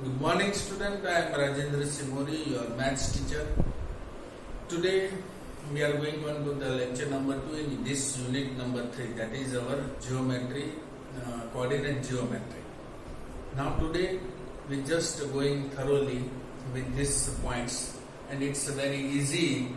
Good morning, student. I am Rajendra Simori, your maths teacher. Today we are going on to the lecture number 2 in this unit number 3. That is our geometry, coordinate geometry. Now today we just going thoroughly with these points, and it's very easy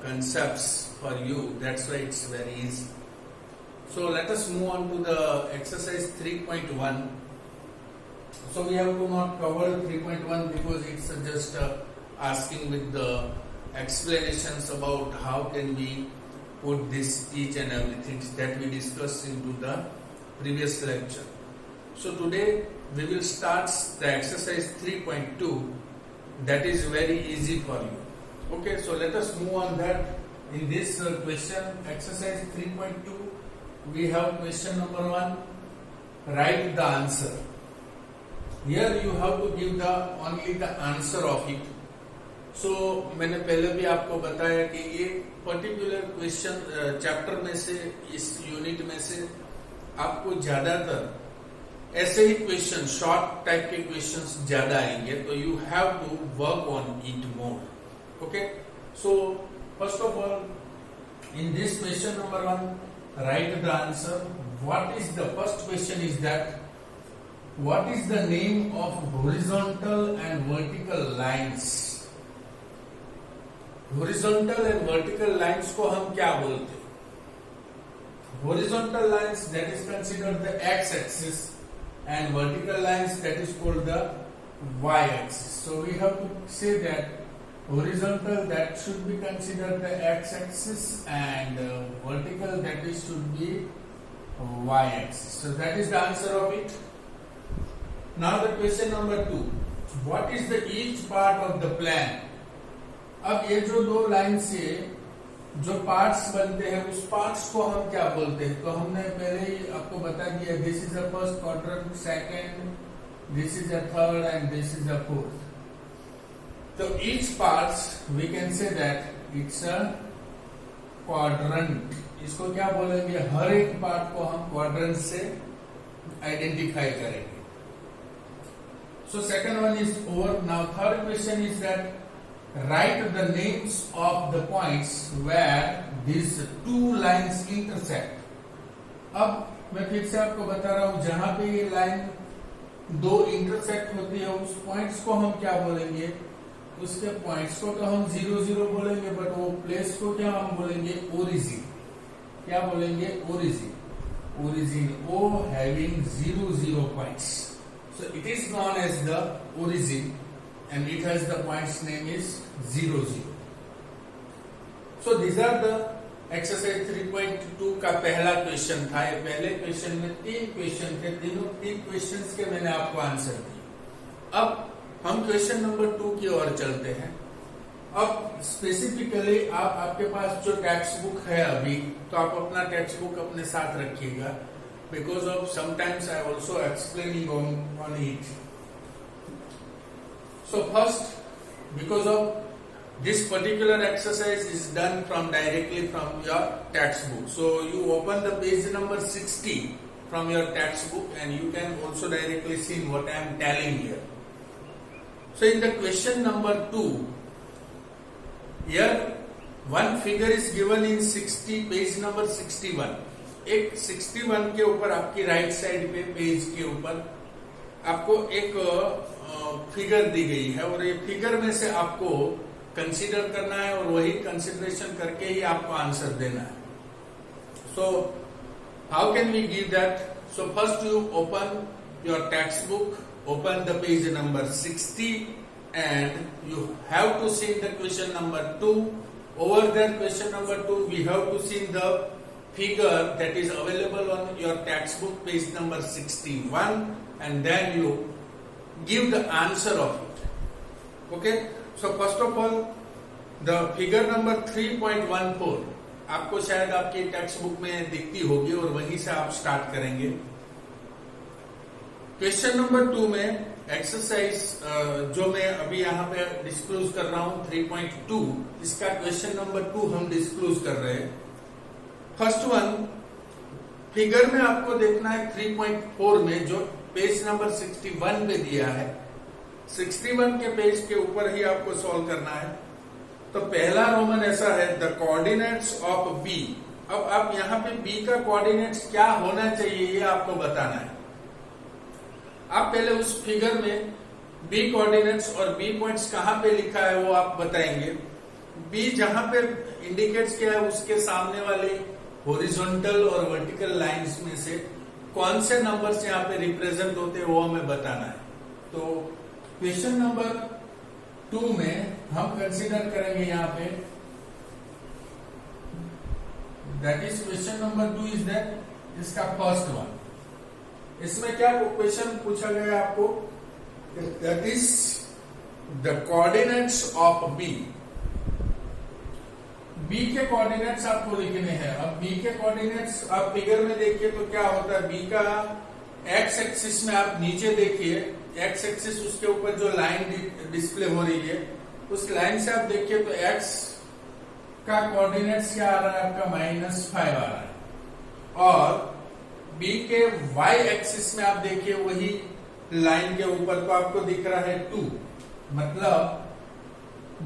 concepts for you. That's why it's very easy. So let us move on to the exercise 3.1. So we have to not cover 3.1 because it's just asking with the explanations about how can we put this each and everything that we discussed into the previous lecture. So today we will start the exercise 3.2. That is very easy for you. Okay, so let us move on that. In this question, exercise 3.2, we have question number 1. Write the answer. Here you have to give only the answer of it. So मैंने पहले भी आपको बताया कि ये particular question chapter में से, इस यूनिट में से आपको ज्यादातर ऐसे ही क्वेश्चन, शॉर्ट टाइप के क्वेश्चंस ज्यादा आएंगे, तो you have to work on it more. Okay, so first of all in this question number 1, write the answer. What is the first question is that what is the name of horizontal and vertical lines? Horizontal and vertical lines को हम क्या बोलते हैं? Horizontal lines, that is considered the x-axis, and vertical lines, that is called the y-axis. So we have to say that horizontal, that should be considered the x-axis, and vertical, that is should be y-axis. So that is the answer of it. Now the question number 2, what is the each part of the plan? अब ये जो दो line से जो parts बनते हैं, उस parts को हम क्या बोलते हैं? तो हमने पहले ही आपको बता दिया, this is the first quadrant, second, this is the third, and this is the fourth. तो each parts we can say that it's a quadrant. इसको क्या बोलेंगे? हर एक पार्ट को हम क्वाड्रेंट से आइडेंटिफाई करेंगे. So second one is over. Now third question is that write the names of the points where these two lines intersect. अब मैं फिर से आपको बता रहा हूं, जहां पे ये लाइन दो इंटरसेक्ट होती है, उस पॉइंट्स को हम क्या बोलेंगे? उसके पॉइंट्स को तो हम 0 0 बोलेंगे, बट वो प्लेस को क्या हम बोलेंगे? ओरिजिन. क्या बोलेंगे? Origin. Origin, O having 0 0 points. So it is known as the origin, and it has the points name is 0 0. So these are the exercise 3.2 का पहला क्वेश्चन था. ये पहले क्वेश्चन में 3 क्वेश्चन थे, तीनों 3 क्वेश्चंस के मैंने आपको आंसर दिए. अब हम क्वेश्चन नंबर 2 की ओर चलते हैं. अब स्पेसिफिकली आपके पास जो टेक्स्ट बुक है अभी, तो आप अपना टेक्स्ट बुक अपने साथ रखिएगा, because of sometimes I also explaining on it. So first, because of this particular exercise is done directly from your textbook. So you open the page number 60 from your textbook, and you can also directly see what I am telling here. So in the question number 2, here one figure is given in 60, page number 61. एक 61 के ऊपर आपकी right side पे page के ऊपर आपको एक figure दी गई है, और ये फिगर में से आपको कंसीडर करना है, और वही कंसीडरेशन करके ही आपको आंसर देना है. So how can we give that? So first you open your text book, open the page number 60, and you have to see the question number 2. Over that question number 2 we have to see the figure that is available on your textbook, page number 61, and then you give the answer of it. Okay, so first of all, the figure number 3.14 आपको शायद आपकी text book में दिखती होगी, और वहीं से आप स्टार्ट करेंगे. क्वेश्चन नंबर 2 में एक्सरसाइज जो मैं अभी यहाँ पे डिस्क्लोज कर रहा हूँ 3.2, इसका क्वेश्चन नंबर 2 हम डिस्क्लोज कर रहे हैं. फर्स्ट वन, फिगर में आपको देखना है 3.4 में, जो पेज नंबर 61 पे दिया है, 61 के पेज के ऊपर ही आपको सॉल्व करना है। तो पहला रोमन ऐसा है, द कोऑर्डिनेट्स ऑफ बी। अब आप यहाँ पे बी का कोऑर्डिनेट्स क्या होना चाहिए ये आपको बताना है। आप पहले उस फिगर में बी कोऑर्डिनेट्स और बी पॉइंट्स कहाँ पे लिखा है वो आप बताएंगे। बी जहां पे इंडिकेट्स किया है उसके सामने वाले हॉरिजॉन्टल और वर्टिकल लाइंस में से कौन से नंबर्स यहाँ पे रिप्रेजेंट होते हैं वो हमें बताना है। तो क्वेश्चन नंबर 2 में हम कंसीडर करेंगे यहाँ पे, that is question number 2 is that इसका फर्स्ट वन। इसमें क्या क्वेश्चन पूछा गया है आपको, that is the coordinates of B. B के कोऑर्डिनेट्स आपको लिखने हैं। अब बी के कोऑर्डिनेट्स आप फिगर में देखिए तो क्या होता है, बी का एक्स एक्सिस में आप नीचे देखिए, एक्स एक्सिस उसके ऊपर जो लाइन डिस्प्ले हो रही है उस लाइन से आप देखिए तो एक्स का कोऑर्डिनेट्स क्या आ रहा है आपका -5 आ रहा है। और बी के वाई एक्सिस में आप देखिए वही लाइन के ऊपर तो आपको दिख रहा है 2, मतलब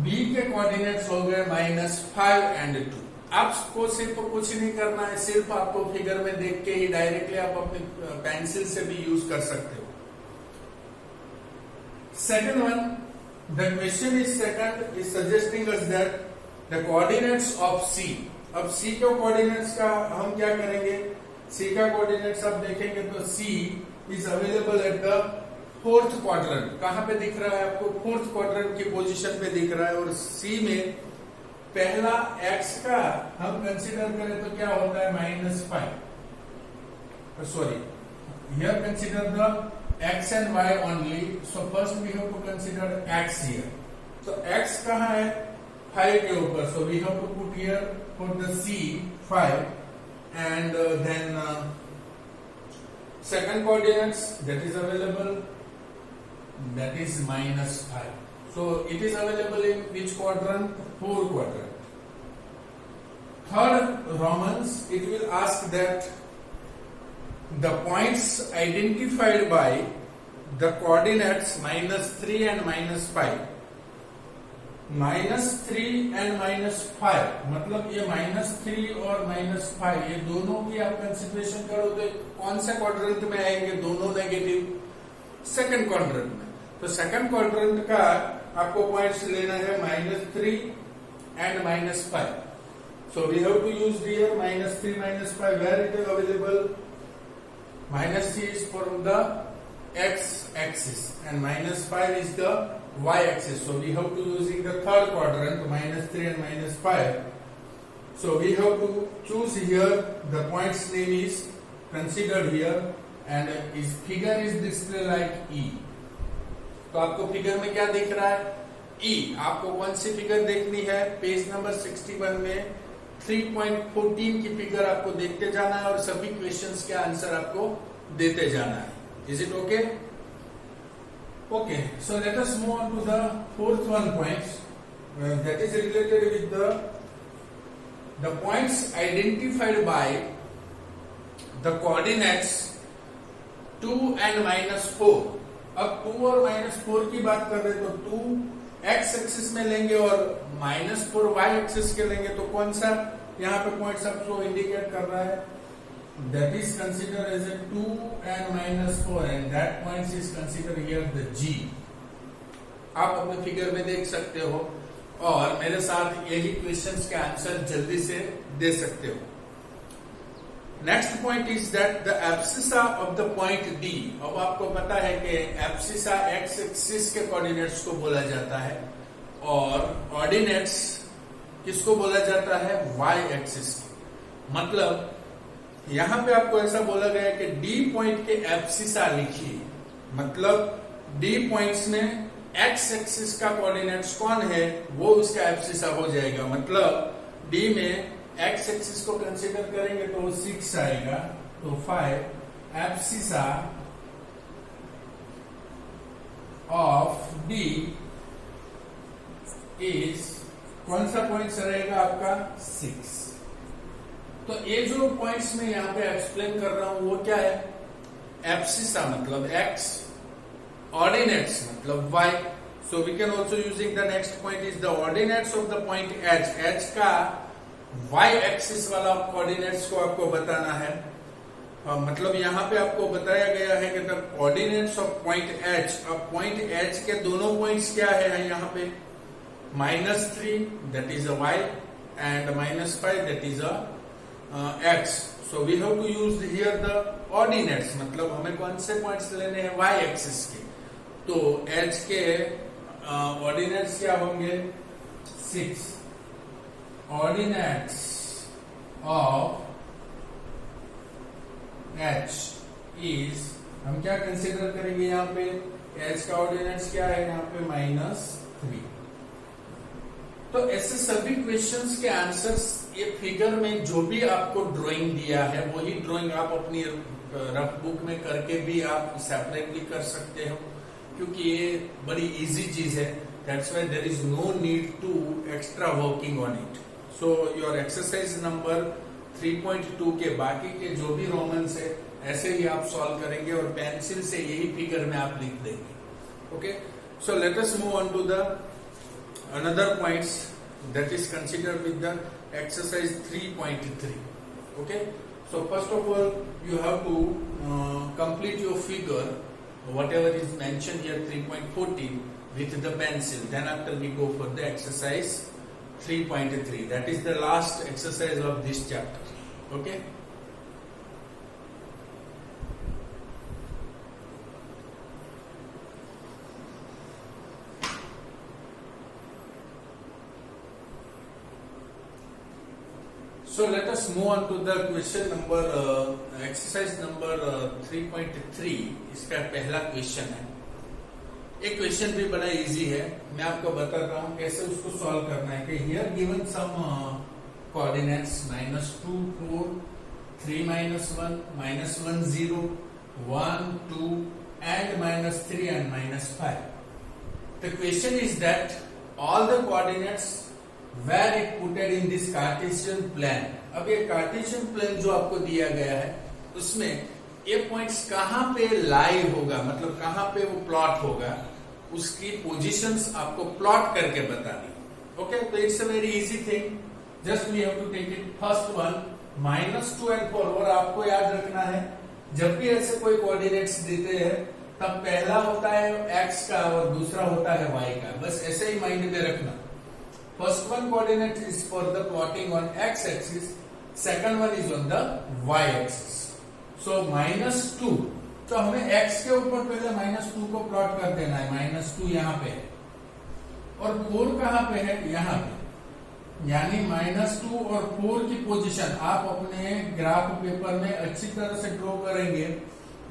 बी के कोऑर्डिनेट्स हो गए -5 and 2। आपको सिर्फ कुछ नहीं करना है, सिर्फ आपको फिगर में देख के ही डायरेक्टली आप अपने पेंसिल से भी यूज कर सकते हो। Second one, the question is second is suggesting us that the coordinates of C. अब सी के कोऑर्डिनेट्स का हम क्या करेंगे, सी का कोऑर्डिनेट्स आप देखेंगे तो C is available at the 4th quadrant. कहां पे दिख रहा है आपको, 4th क्वाड्रेंट की पोजीशन पे दिख रहा है। और सी में पहला एक्स का हम कंसीडर करें तो क्या होता है -5, sorry here consider the X and Y only, so first we have to consider X here. तो एक्स कहां है, 5 के ऊपर, so we have to put here for the C 5 and then second coordinates that is available, that is -5. So it is available in which quadrant, 4th quadrant. Third Romans, it will ask that the points identified by the coordinates -3 and -5. -3 and -5 मतलब ये -3 और -5 ये दोनों की आप consideration करो तो कौन सा क्वाड्रेंट में आएंगे, दोनों नेगेटिव, सेकंड क्वाड्रेंट में। तो सेकंड क्वाड्रेंट का आपको पॉइंट्स लेना है -3 and -5। So we have to use here -3 -5 where it is available. -3 is for the x axis and -5 is the y axis, so we have to using the third quadrant -3 and -5. So we have to choose here the points name is considered here and is figure is display like E. तो आपको figure में क्या दिख रहा है, E। आपको कौन सी figure देखनी है, पेज नंबर 61 में 3.14 की फिगर आपको देखते जाना है और सभी क्वेश्चंस के आंसर आपको देते जाना है। Is it okay? Okay, so let us move on to the 4th one points that is related with the points identified by the coordinates 2 and -4। अब 2 और -4 की बात कर रहे तो 2 x एक्सिस में लेंगे और -4 y एक्सिस के लेंगे, तो कौन सा यहाँ पे पॉइंट्स आपको इंडिकेट कर रहा है, that is considered as a 2 and -4 and that point is considered here the G। आप अपने फिगर में देख सकते हो और मेरे साथ यही क्वेश्चंस के आंसर जल्दी से दे सकते हो। Next point is that the abscissa of the point D। अब आपको पता है कि एब्सिसा एक्स एक्सिस के कोऑर्डिनेट्स को बोला जाता है और ऑर्डिनेट्स किसको बोला जाता है, वाई एक्सिस। मतलब यहां पे आपको ऐसा बोला गया कि डी पॉइंट के एब्सिसा लिखिए, मतलब डी पॉइंट्स में एक्स एक्सिस का कोऑर्डिनेट्स कौन है वो उसका एब्सिसा हो जाएगा। मतलब डी में एक्स एक्सिस को कंसीडर करेंगे तो वो 6 आएगा, तो 5 एब्सिसा ऑफ डी इज कौन सा पॉइंट रहेगा आपका 6। तो ये जो पॉइंट्स में यहाँ पे एक्सप्लेन कर रहा हूं वो क्या है, एब्सिसा मतलब एक्स ऑर्डिनेट्स मतलब y. So we can also using the next point is the ordinates of the point h. h का y एक्सिस वाला कोऑर्डिनेट्स को आपको बताना है. मतलब यहाँ पे आपको बताया गया है कि the coordinates of point h. अब पॉइंट h के दोनों पॉइंट्स क्या है यहाँ पे? -3 that is a y and -5 that is a x. So we have to use here the ordinates. मतलब हमें कौन से पॉइंट्स लेने हैं? y एक्सिस के. तो h के ऑर्डिनेट्स क्या होंगे? 6. ऑर्डिनेट्स ऑफ h इज, हम क्या कंसिडर करेंगे यहाँ पे? h का ऑर्डिनेट्स क्या है यहाँ पे? -3. तो ऐसे सभी क्वेश्चंस के आंसर्स ये फिगर में जो भी आपको ड्राइंग दिया है वही ड्राइंग आप अपनी रफ बुक में करके भी आप सेपरेटली कर सकते हो, क्योंकि ये बड़ी इजी चीज है. That's why there is no need to extra working on it. So your exercise number 3.2 के बाकी के जो भी रोमन्स है ऐसे ही आप सॉल्व करेंगे और पेंसिल से यही फिगर में आप लिख देंगे. Okay, so let us move on to the another points that is considered with the exercise 3.3. Okay, so first of all you have to complete your figure whatever is mentioned here 3.14 with the pencil. Then after we go for the exercise 3.3, that is the last exercise of this chapter. Okay, so let us move on to the question number exercise number 3.3. इसका पहला question है. एक question भी बड़ा easy है, मैं आपको बताता हूँ कैसे उसको सॉल्व करना है. कि here given some coordinates -2 4 3 -1 -1 0 1 2 and -3 and -5. The question is that all the coordinates where it putted in this Cartesian plan. अब ये Cartesian plan जो आपको दिया गया है उसमें ये पॉइंट्स कहाँ पे लाई होगा, मतलब कहाँ पे वो प्लॉट होगा, उसकी पोजीशंस आपको प्लॉट करके बतानी. ओके, तो it's a very easy thing. Just we have to take it. First one -2 and 4. और आपको याद रखना है जब भी ऐसे कोई कोऑर्डिनेट्स देते हैं तब पहला होता है x का और दूसरा होता है y का. बस ऐसे ही माइंड में रखना. First one coordinate is for the plotting on x-axis. Second one is on the y-axis. So -2. तो हमें x के ऊपर पहले -2 को प्लॉट कर देना है. -2 यहाँ पे है और 4 कहाँ पे है? यहाँ पे. यानी -2 और 4 की पोजीशन आप अपने ग्राफ पेपर में अच्छी तरह से ड्रॉ करेंगे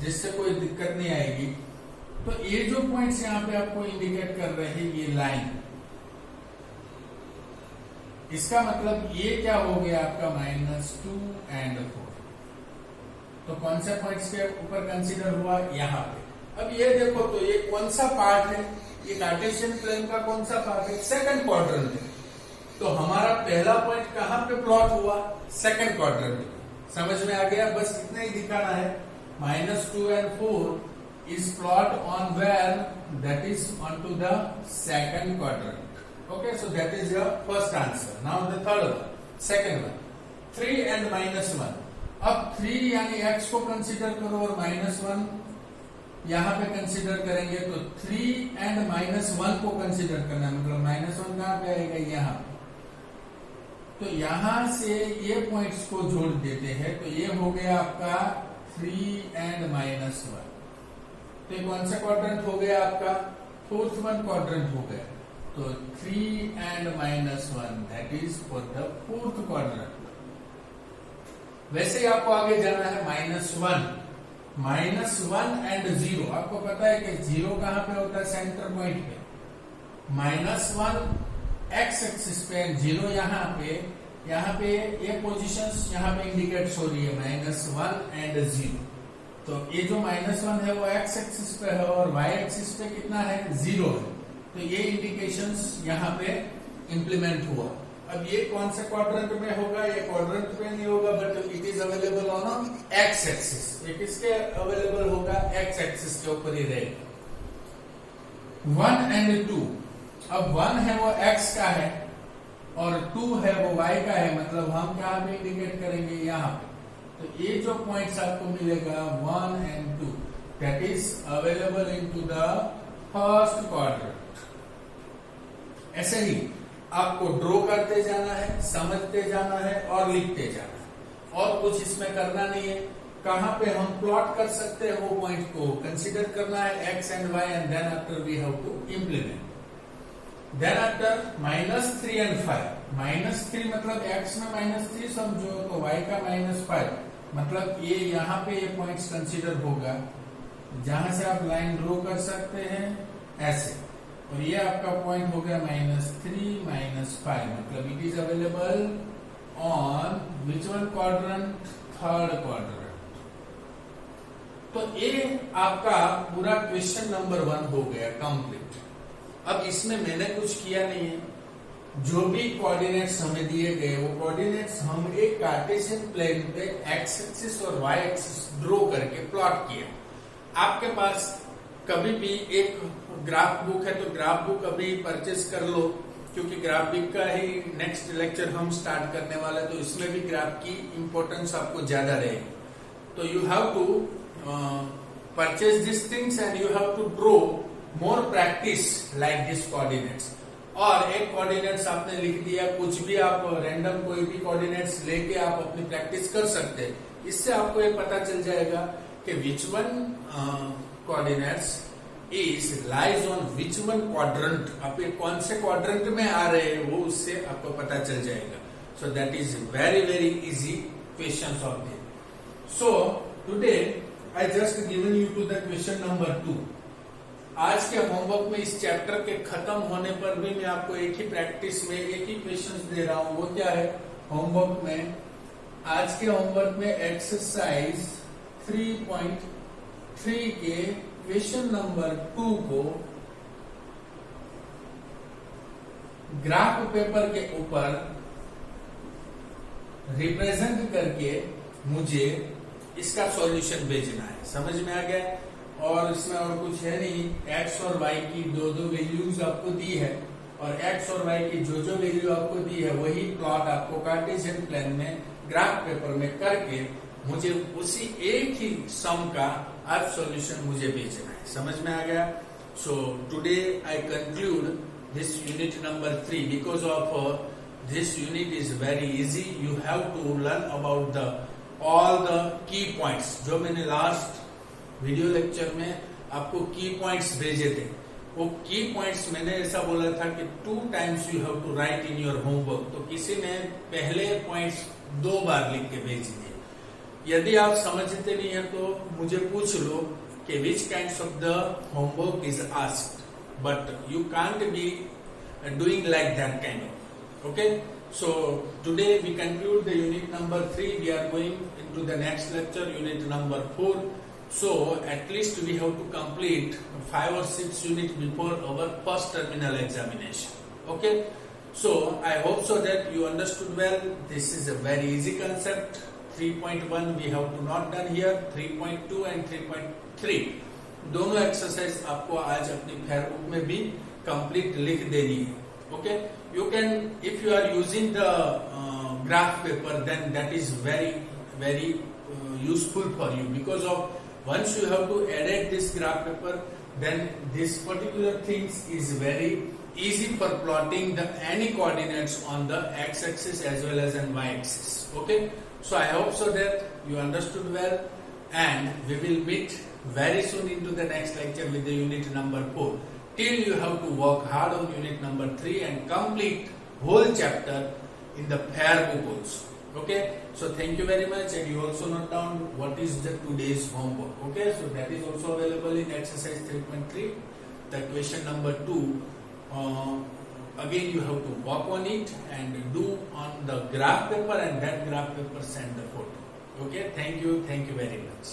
जिससे कोई दिक्कत नहीं आएगी. तो ये जो पॉइंट्स यहाँ पे आपको इंडिकेट कर रहे हैं ये लाइन, इसका मतलब ये क्या हो गया आपका? -2 and 4. तो कौन से पॉइंट्स के ऊपर कंसीडर हुआ? यहाँ पे. अब ये देखो तो ये कौन सा पार्ट है? ये कार्टेशियन प्लेन का कौन सा पार्ट है? सेकंड क्वाड्रेंट है. तो हमारा पहला पॉइंट कहाँ पे प्लॉट हुआ? सेकंड क्वाड्रेंट में. समझ में आ गया? बस इतना ही दिखाना है. -2 and 4 is plot on where? That is onto the second quadrant. Okay, so that is your first answer. Now the third one, second one, 3 and -1. अब 3 यानी x को कंसीडर करो और -1 यहाँ पे कंसीडर करेंगे. तो 3 and -1 को कंसीडर करना, मतलब -1 कहाँ पे आएगा? यहाँ. तो यहाँ से ये पॉइंट्स को जोड़ देते हैं. तो ये हो गया आपका 3 and -1. तो ये कौन सा क्वाड्रेंट हो गया आपका? फोर्थ वन क्वाड्रेंट हो गया. तो 3 and -1 that is for the fourth quadrant. वैसे ही आपको आगे जाना है -1 and 0. आपको पता है कि 0 कहाँ पे होता है? सेंटर पॉइंट पे. -1 x एक्सिस पे, 0 यहाँ पे ये पोजीशंस यहाँ पे इंडिकेट हो रही है -1 and 0. तो ये जो -1 है वो x एक्सिस पे है और y एक्सिस पे कितना है? 0 है. तो ये इंडिकेशंस यहाँ पे इंप्लीमेंट हुआ. अब ये कौन से क्वाड्रेंट में होगा? ये क्वाड्रेंट पे नहीं होगा, but it is available on x axis. ये किसके अवेलेबल होगा? एक्स एक्सिस के ऊपर ही रहेगा. 1 एंड 2। अब 1 है वो x का है और 2 है वो y का है, मतलब हम कहाँ पे इंडिकेट करेंगे, यहाँ पे। तो ये जो पॉइंट्स आपको मिलेगा 1 and 2, that is available into the first quadrant. ऐसे ही आपको ड्रॉ करते जाना है, समझते जाना है और लिखते जाना है, और कुछ इसमें करना नहीं है। कहां पे हम प्लॉट कर सकते हैं वो पॉइंट को कंसीडर करना है, x and y, and then after we have to implement. Then after -3 and 5, -3 मतलब x में -3 समझो, तो y का -5, मतलब ये यहाँ पे ये पॉइंट्स कंसीडर होगा, जहां से आप लाइन ड्रॉ कर सकते हैं ऐसे, और ये आपका पॉइंट हो गया -3 -5, मतलब it is available on which one quadrant, third quadrant. तो ये आपका पूरा क्वेश्चन नंबर 1 हो गया कंप्लीट। अब इसमें मैंने कुछ किया नहीं है, जो भी कोऑर्डिनेट्स हमें दिए गए वो कोऑर्डिनेट्स हम एक कार्टेशियन प्लेन पे एक्स एक्सिस और वाई एक्सिस ड्रॉ करके प्लॉट किया। आपके पास कभी भी एक ग्राफ बुक है तो ग्राफ बुक अभी परचेज कर लो, क्योंकि ग्राफ बुक का ही नेक्स्ट लेक्चर हम स्टार्ट करने वाले, तो इसमें भी ग्राफ की इंपॉर्टेंस आपको ज्यादा रहेगी। तो you have to purchase this things and you have to draw more practice like this coordinates. और एक कोऑर्डिनेट्स आपने लिख दिया, कुछ भी आप रैंडम कोई भी कोऑर्डिनेट्स लेके आप अपनी प्रैक्टिस कर सकते हैं। इससे आपको ये पता चल जाएगा कि which one coordinates is lies on which one quadrant, आप ये कौन से क्वाड्रेंट में आ रहे हैं वो उससे आपको पता चल जाएगा। So that is very very easy question of this. So today I just given you to the question number 2। आज के होमवर्क में इस चैप्टर के खत्म होने पर भी मैं आपको एक ही प्रैक्टिस में एक ही क्वेश्चंस दे रहा हूं। वो क्या है होमवर्क में, आज के होमवर्क में एक्सरसाइज 3.3 के क्वेश्चन नंबर 2 को ग्राफ पेपर के ऊपर रिप्रेजेंट करके मुझे इसका सॉल्यूशन भेजना है। समझ में आ गया? और इसमें और कुछ है नहीं, x और y की दो वैल्यूज आपको दी है, और x और y की जो वैल्यू आपको दी है वही प्लॉट आपको कार्टेशियन प्लेन में ग्राफ पेपर में करके मुझे उसी एक ही सम का आज सॉल्यूशन मुझे भेजना है। समझ में आ गया? So today I conclude this unit number 3 because of this unit is very easy. You have to learn about the all the key points. जो मैंने लास्ट वीडियो लेक्चर में आपको की पॉइंट्स भेजे थे, वो की पॉइंट्स मैंने ऐसा बोला था कि 2 times you have to write in your homework. तो किसी ने पहले पॉइंट्स 2 बार लिख के भेज दिए। यदि आप समझते नहीं है तो मुझे पूछ लो कि which kinds of the homework is asked, but you can't be doing like that kind of. Okay, so today we conclude the unit number 3. We are going into the next lecture, unit number 4. So at least we have to complete 5 or 6 units before our first terminal examination. Okay, so I hope so that you understood well. This is a very easy concept. 3.1 we have to not done here. 3.2 and 3.3 दोनों exercise आपको आज अपनी फेयरबुक में भी complete लिख देनी है। Okay, you can, if you are using the graph paper, then that is very useful for you, because of once you have to edit this graph paper, then this particular things is very easy for plotting the any coordinates on the x-axis as well as on y-axis. Okay, so I hope so that you understood well, and we will meet very soon into the next lecture with the unit number 4. Till you have to work hard on unit number 3 and complete whole chapter in the fair book also. Okay, so thank you very much, and you also note down what is the today's homework. Okay, so that is also available in exercise 3.3, the question number 2. Again you have to work on it and do on the graph paper, and that graph paper send the photo. Okay, thank you very much.